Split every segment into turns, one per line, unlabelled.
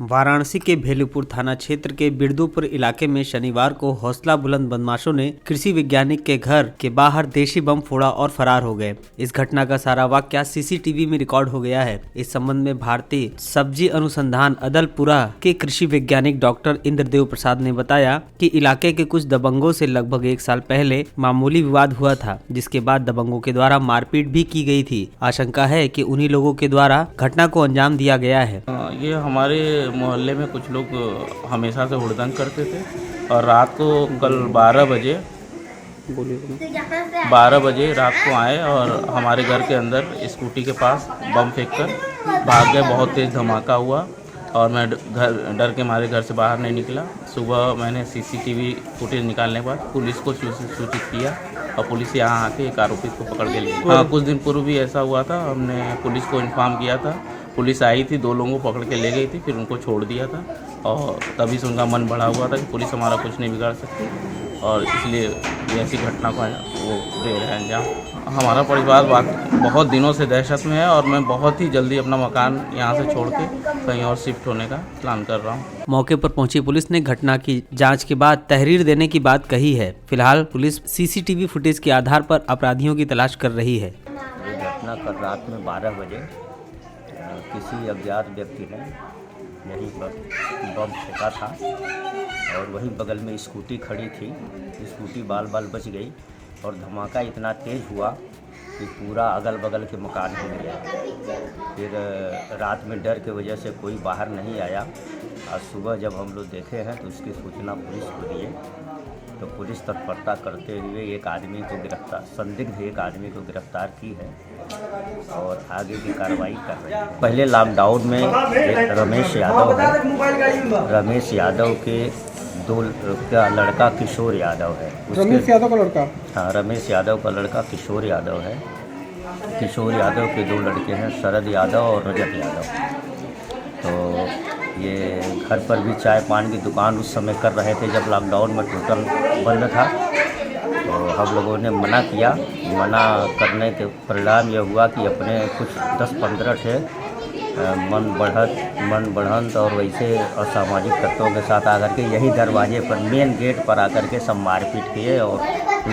वाराणसी के भेलूपुर थाना क्षेत्र के बिरदुपुर इलाके में शनिवार को हौसला बुलंद बदमाशों ने कृषि वैज्ञानिक के घर के बाहर देशी बम फोड़ा और फरार हो गए। इस घटना का सारा वाकया सीसीटीवी में रिकॉर्ड हो गया है। इस संबंध में भारतीय सब्जी अनुसंधान अदलपुरा के कृषि वैज्ञानिक डॉक्टर इंद्रदेव प्रसाद ने बताया कि इलाके के कुछ दबंगों से लगभग 1 साल पहले मामूली विवाद हुआ था, जिसके बाद दबंगों के द्वारा मारपीट भी की गई थी। आशंका है कि उन्हीं लोगों के द्वारा घटना को अंजाम दिया गया है।
ये हमारे मोहल्ले में कुछ लोग हमेशा से हुड़दंग करते थे और रात को कल 12 बजे रात को आए और हमारे घर के अंदर स्कूटी के पास बम फेंककर भाग गए। बहुत तेज़ धमाका हुआ और मैं डर के मारे घर से बाहर नहीं निकला। सुबह मैंने सीसीटीवी फुटेज निकालने के बाद पुलिस को सूचित किया और पुलिस यहाँ आके एक आरोपी को पकड़ के ले गई। हाँ, कुछ दिन पूर्व भी ऐसा हुआ था। हमने पुलिस को इन्फॉर्म किया था, पुलिस आई थी, 2 लोगों को पकड़ के ले गई थी, फिर उनको छोड़ दिया था और तभी से उनका मन बढ़ा हुआ था कि पुलिस हमारा कुछ नहीं बिगाड़ सकती और इसलिए ऐसी घटना को वो दे रहे हैं अंजाम। हमारा परिवार बहुत दिनों से दहशत में है और मैं बहुत ही जल्दी अपना मकान यहाँ से छोड़ के कहीं और शिफ्ट होने का प्लान कर रहा हूँ।
मौके पर पहुंची पुलिस ने घटना की जांच के बाद तहरीर देने की बात कही है। फिलहाल पुलिस सीसीटीवी फुटेज के आधार पर अपराधियों की तलाश कर रही है।
ये घटना कल रात में 12 बजे किसी अज्ञात व्यक्ति ने यहीं पर बम फेंका था और वहीं बगल में स्कूटी खड़ी थी। स्कूटी बाल बच गई और धमाका इतना तेज़ हुआ कि पूरा अगल बगल के मकान हिल गया। फिर रात में डर की वजह से कोई बाहर नहीं आया। आज सुबह जब हम लोग देखे हैं तो उसकी सूचना पुलिस को दिए तो पुलिस तत्परता करते हुए संदिग्ध एक आदमी को गिरफ्तार की है और आगे की कार्रवाई कर रहे हैं। पहले लॉकडाउन में एक रमेश यादव है, रमेश यादव के 2 का लड़का किशोर यादव है।
रमेश यादव का लड़का?
हाँ, रमेश यादव का लड़का किशोर यादव है। किशोर यादव के 2 लड़के हैं, शरद यादव और रजत यादव। तो ये घर पर भी चाय पान की दुकान उस समय कर रहे थे जब लॉकडाउन में टोटल बंद था। तो हम लोगों ने मना किया। मना करने के परिणाम यह हुआ कि अपने कुछ 10-15 थे मन बढ़ंत और वैसे असामाजिक तत्वों के साथ आकर के यही दरवाजे पर मेन गेट पर आकर के सब मारपीट किए और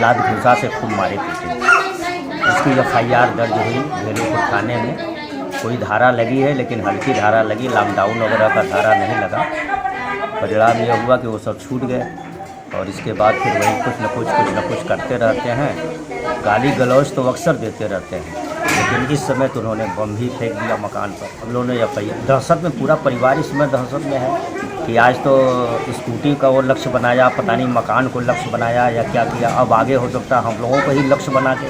लात घुसा से खूब मारे पीटे। इसकी FIR दर्ज हुई भेलूपुर थाने में। कोई धारा लगी है लेकिन हल्की धारा लगी, लॉकडाउन वगैरह का धारा नहीं लगा। परिणाम यह हुआ कि वो सब छूट गए और इसके बाद फिर वही कुछ न कुछ करते रहते हैं। गाली गलौज तो अक्सर देते रहते हैं, लेकिन इस समय तो उन्होंने बम भी फेंक दिया मकान पर। हम लोगों ने FIR दहशत में, पूरा परिवार इसमें दहशत में है कि आज तो स्कूटी का वो लक्ष्य बनाया, पता नहीं मकान को लक्ष्य बनाया या क्या किया। अब आगे हो सकता है हम लोगों को ही लक्ष्य बना के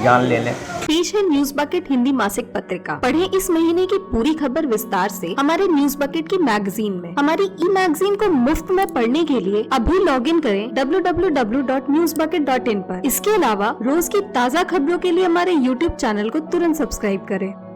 जान ले लें।
पेश है न्यूज बकेट हिंदी मासिक पत्रिका। पढ़ें इस महीने की पूरी खबर विस्तार से हमारे न्यूज बकेट की मैगजीन में। हमारी मैगजीन को मुफ्त में पढ़ने के लिए अभी लॉगिन करें www.newsbucket.in पर। इसके अलावा रोज की ताज़ा खबरों के लिए हमारे YouTube चैनल को तुरंत सब्सक्राइब करें।